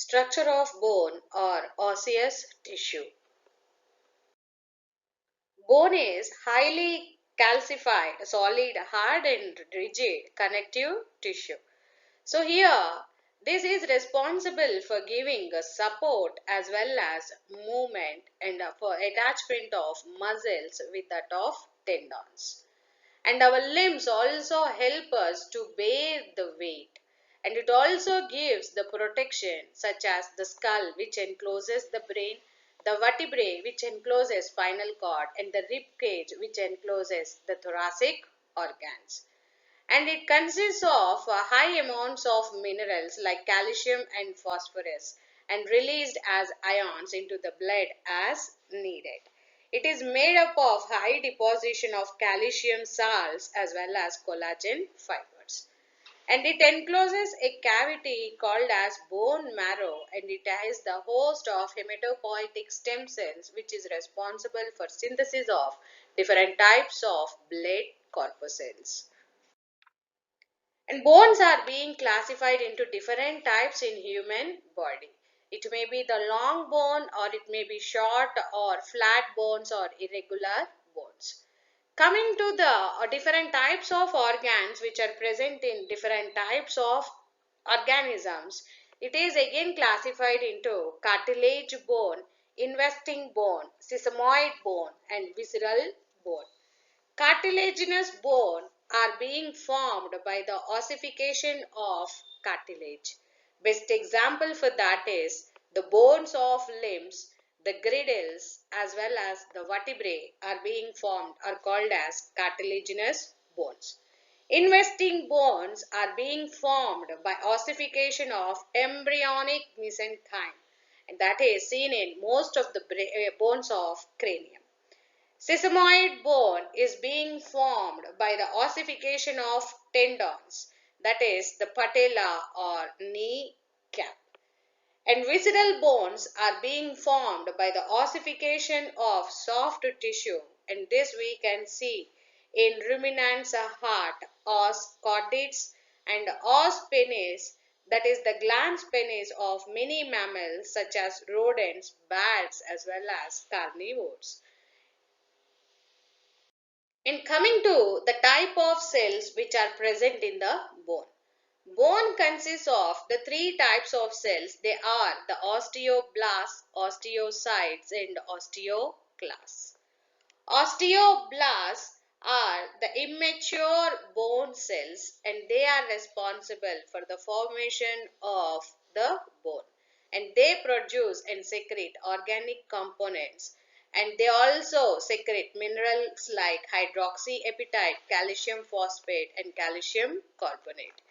Structure of bone or osseous tissue. Bone is highly calcified, solid, hard and rigid connective tissue. So here, this is responsible for giving support as well as movement and for attachment of muscles with that of tendons. And our limbs also help us to bear the weight. And it also gives the protection such as the skull which encloses the brain, the vertebrae which encloses spinal cord and the rib cage which encloses the thoracic organs. And it consists of high amounts of minerals like calcium and phosphorus and released as ions into the blood as needed. It is made up of high deposition of calcium salts as well as collagen fibers. And it encloses a cavity called as bone marrow, and it has the host of hematopoietic stem cells which is responsible for synthesis of different types of blood corpuscles. And bones are being classified into different types in human body. It may be the long bone or it may be short or flat bones or irregular bones. Coming to the different types of organs which are present in different types of organisms, it is again classified into cartilage bone, investing bone, sesamoid bone and visceral bone. Cartilaginous bone are being formed by the ossification of cartilage. Best example for that is the bones of limbs, the girdles as well as the vertebrae are being formed are called as cartilaginous bones. Investing bones are being formed by ossification of embryonic mesenchyme, and that is seen in most of the bones of cranium. Sesamoid bone is being formed by the ossification of tendons, that is the patella or knee cap. And visceral bones are being formed by the ossification of soft tissue, and this we can see in ruminants' heart, os chordates and os penis, that is the glans penis of many mammals such as rodents, bats as well as carnivores. In coming to the type of cells which are present in the bone. Bone consists of the three types of cells. They are the osteoblasts, osteocytes and osteoclasts. Osteoblasts are the immature bone cells and they are responsible for the formation of the bone, and they produce and secrete organic components, and they also secrete minerals like hydroxyapatite, calcium phosphate and calcium carbonate,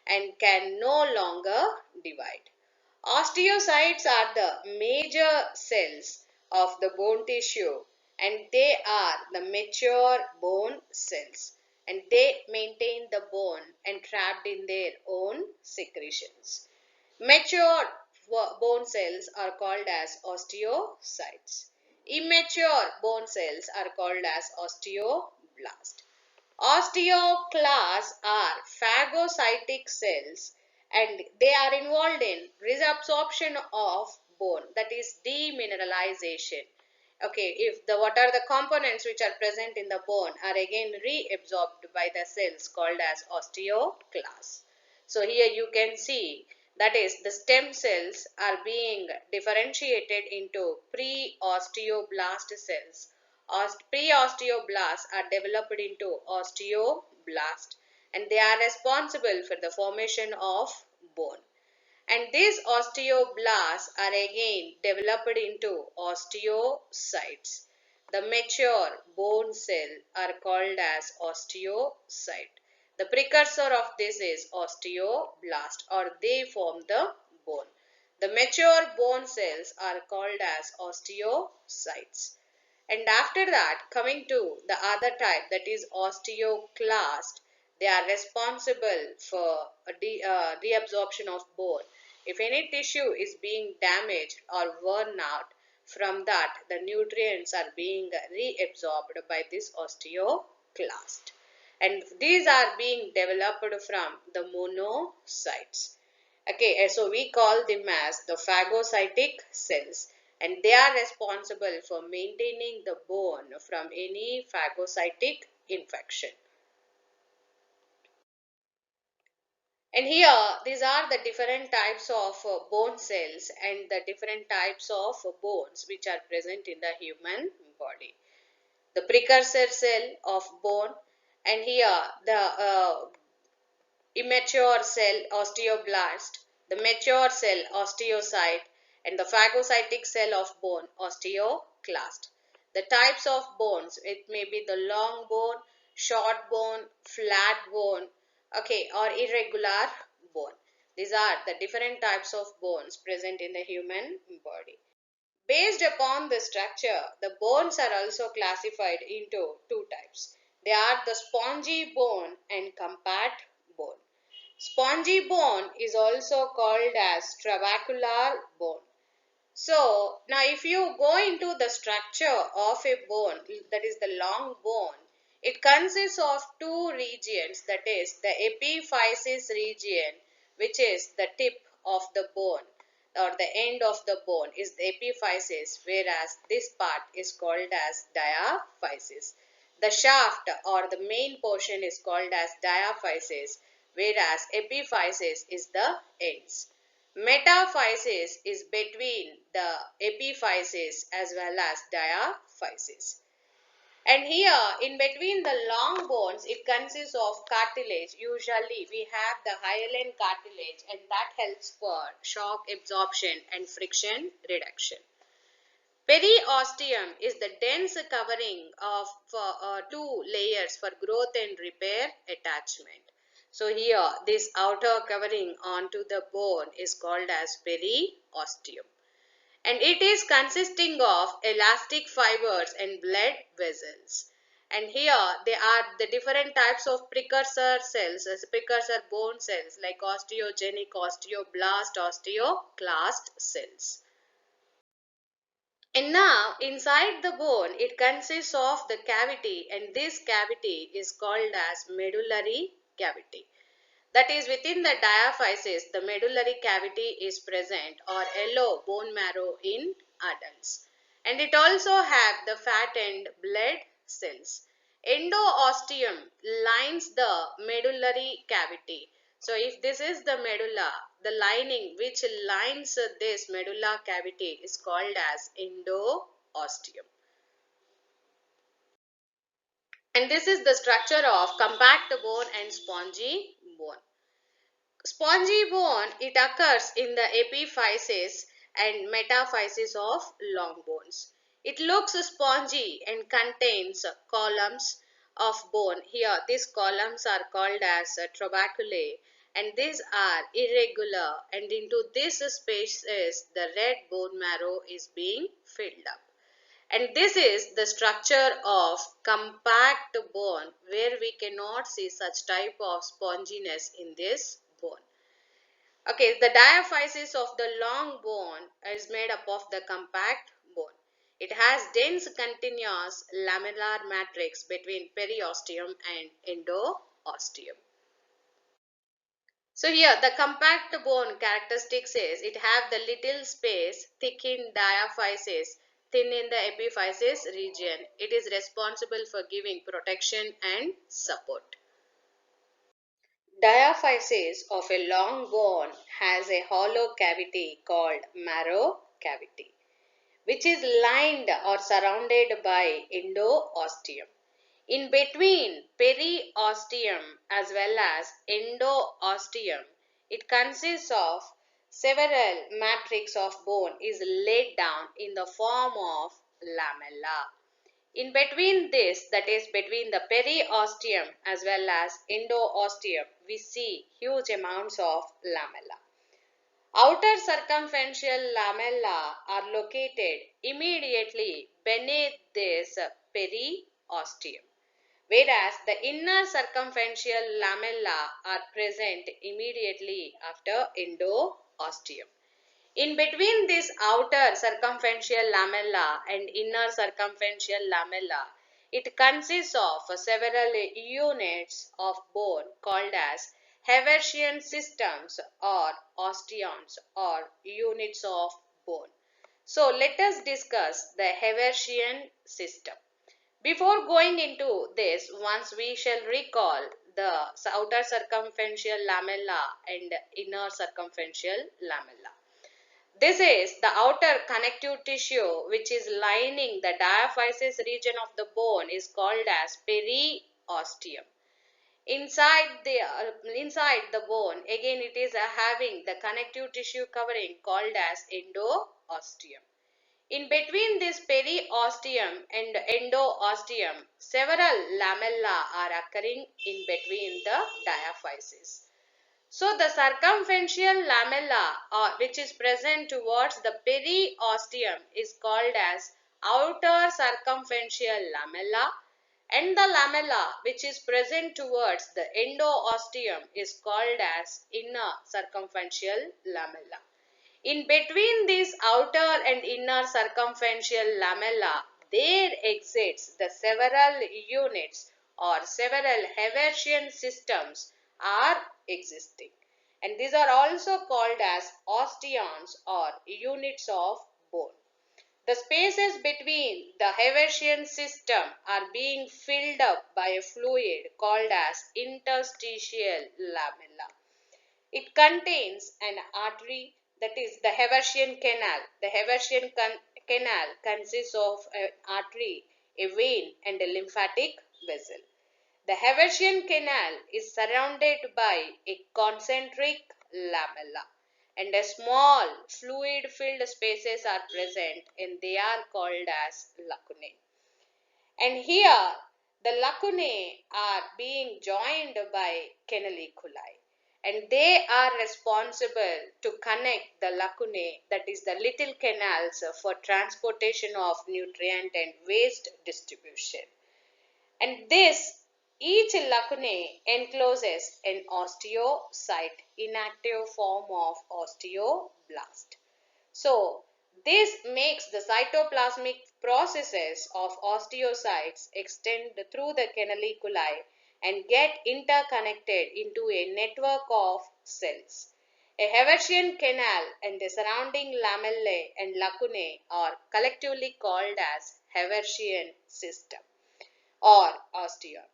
and can no longer divide. Osteocytes are the major cells of the bone tissue, and they are the mature bone cells, and they maintain the bone and trapped in their own secretions. Mature bone cells are called as osteocytes. Immature bone cells are called as osteoblasts. Osteoclasts are phagocytic cells and they are involved in reabsorption of bone, that is demineralization. Okay, if the what are the components which are present in the bone are again reabsorbed by the cells called as osteoclasts. So here you can see that is the stem cells are being differentiated into pre-osteoblast cells. Pre-osteoblasts are developed into osteoblast, and they are responsible for the formation of bone. And these osteoblasts are again developed into osteocytes. The mature bone cell are called as osteocyte. The precursor of this is osteoblast, or they form the bone. The mature bone cells are called as osteocytes. And after that, coming to the other type, that is osteoclast, they are responsible for reabsorption of bone. If any tissue is being damaged or worn out, from that the nutrients are being reabsorbed by this osteoclast. And these are being developed from the monocytes. Okay, so we call them as the phagocytic cells, and they are responsible for maintaining the bone from any phagocytic infection. And here, these are the different types of bone cells and the different types of bones which are present in the human body. The precursor cell of bone, and here the immature cell osteoblast, the mature cell osteocyte, and the phagocytic cell of bone osteoclast. The types of bones, it may be the long bone, short bone, flat bone, okay, or irregular bone. These are the different types of bones present in the human body. Based upon the structure, the bones are also classified into two types. They are the spongy bone and compact bone. Spongy bone is also called as trabecular bone. So now if you go into the structure of a bone, that is the long bone, it consists of two regions, that is the epiphysis region, which is the tip of the bone or the end of the bone is the epiphysis, whereas this part is called as diaphysis. The shaft or the main portion is called as diaphysis, whereas epiphysis is the ends. Metaphysis is between the epiphysis as well as diaphysis. And here, in between the long bones, it consists of cartilage. Usually, we have the hyaline cartilage, and that helps for shock absorption and friction reduction. Periosteum is the dense covering of two layers for growth and repair attachment. So here, this outer covering onto the bone is called as periosteum, and it is consisting of elastic fibers and blood vessels. And here they are the different types of precursor cells, as precursor bone cells like osteogenic, osteoblast, osteoclast cells. And now inside the bone it consists of the cavity, and this cavity is called as medullary cavity. That is, within the diaphysis, the medullary cavity is present or yellow bone marrow in adults. And it also have the fat and blood cells. Endoosteum lines the medullary cavity. So if this is the medulla, the lining which lines this medulla cavity is called as endoosteum. And this is the structure of compact bone and spongy bone. Spongy bone, it occurs in the epiphysis and metaphysis of long bones. It looks spongy and contains columns of bone. Here, these columns are called as trabeculae, and these are irregular, and into this spaces the red bone marrow is being filled up. And this is the structure of compact bone, where we cannot see such type of sponginess in this bone. Okay, the diaphysis of the long bone is made up of the compact bone. It has dense continuous lamellar matrix between periosteum and endoosteum. So here the compact bone characteristics is it have the little space, thick in diaphysis, thin in the epiphysis region. It is responsible for giving protection and support. Diaphysis of a long bone has a hollow cavity called marrow cavity, which is lined or surrounded by endoosteum. In between periosteum as well as endoosteum, it consists of several matrix of bone is laid down in the form of lamella. In between this, that is between the periosteum as well as endoosteum, we see huge amounts of lamella. Outer circumferential lamella are located immediately beneath this periosteum, whereas the inner circumferential lamella are present immediately after endoosteum. In between this outer circumferential lamella and inner circumferential lamella, it consists of several units of bone called as Haversian systems or osteons or units of bone. So let us discuss the Haversian system. Before going into this, once we shall recall the outer circumferential lamella and inner circumferential lamella. This is the outer connective tissue which is lining the diaphysis region of the bone is called as periosteum. Inside the bone, again it is having the connective tissue covering called as endoosteum. In between this periosteum and endoosteum, several lamella are occurring in between the diaphysis. So the circumferential lamella which is present towards the periosteum is called as outer circumferential lamella, and the lamella which is present towards the endoosteum is called as inner circumferential lamella. In between this outer and inner circumferential lamella, there exists the several units or several Haversian systems are existing. And these are also called as osteons or units of bone. The spaces between the Haversian system are being filled up by a fluid called as interstitial lamella. It contains an artery, that is the Haversian canal. The Haversian canal consists of an artery, a vein and a lymphatic vessel. The Haversian canal is surrounded by a concentric lamella, and a small fluid filled spaces are present and they are called as lacunae. And here the lacunae are being joined by canaliculi, and they are responsible to connect the lacunae, that is the little canals, for transportation of nutrient and waste distribution. And this, each lacunae encloses an osteocyte, inactive form of osteoblast. So this makes the cytoplasmic processes of osteocytes extend through the canaliculi and get interconnected into a network of cells. A Haversian canal and the surrounding lamellae and lacunae are collectively called as Haversian system or osteon.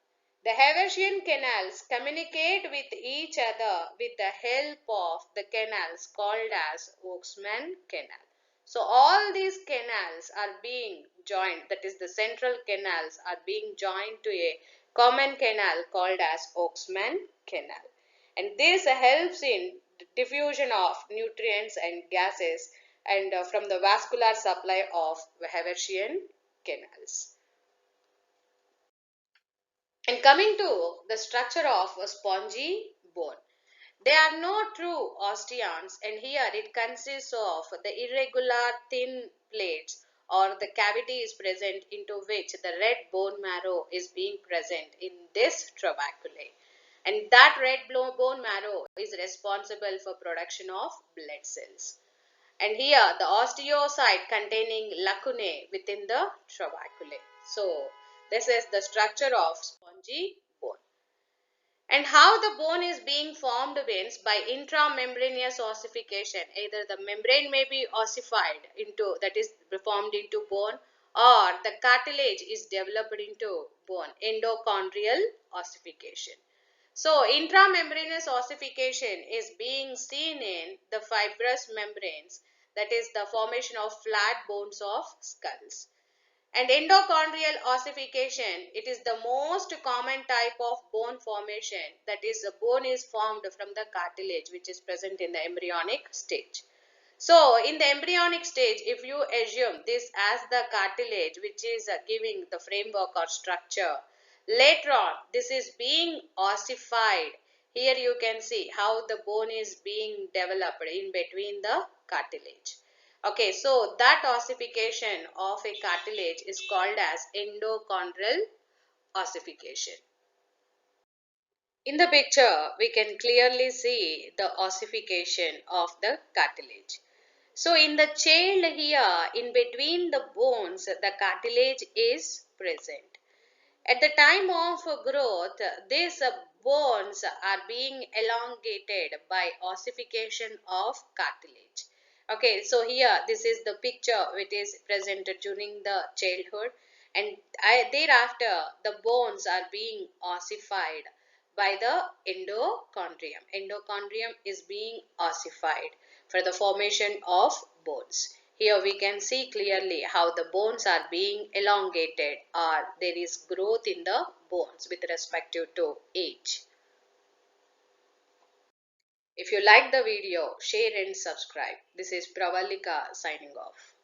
The Haversian canals communicate with each other with the help of the canals called as Oaksman canal. So all these canals are being joined, that is the central canals are being joined to a common canal called as Oaksman canal. And this helps in diffusion of nutrients and gases and from the vascular supply of Haversian canals. And coming to the structure of a spongy bone, they are no true osteons, and here it consists of the irregular thin plates or the cavity is present into which the red bone marrow is being present in this trabeculae. And that red bone marrow is responsible for production of blood cells. And here the osteocyte containing lacunae within the trabeculae. So this is the structure of spongy bone. And how the bone is being formed means by intramembranous ossification. Either the membrane may be ossified into, that is formed into bone, or the cartilage is developed into bone, endochondral ossification. So intramembranous ossification is being seen in the fibrous membranes, that is the formation of flat bones of skulls. And endochondral ossification, it is the most common type of bone formation, that is the bone is formed from the cartilage which is present in the embryonic stage. So in the embryonic stage, if you assume this as the cartilage which is giving the framework or structure, later on this is being ossified. Here you can see how the bone is being developed in between the cartilage. Okay, so that ossification of a cartilage is called as endochondral ossification. In the picture, we can clearly see the ossification of the cartilage. So in the child here, in between the bones, the cartilage is present. At the time of growth, this bones are being elongated by ossification of cartilage. Okay, so here this is the picture which is presented during the childhood, and thereafter the bones are being ossified by the endochondrium. Endochondrium is being ossified for the formation of bones. Here we can see clearly how the bones are being elongated, or there is growth in the bones with respect to age. If you like the video, share and subscribe. This is Pravalika signing off.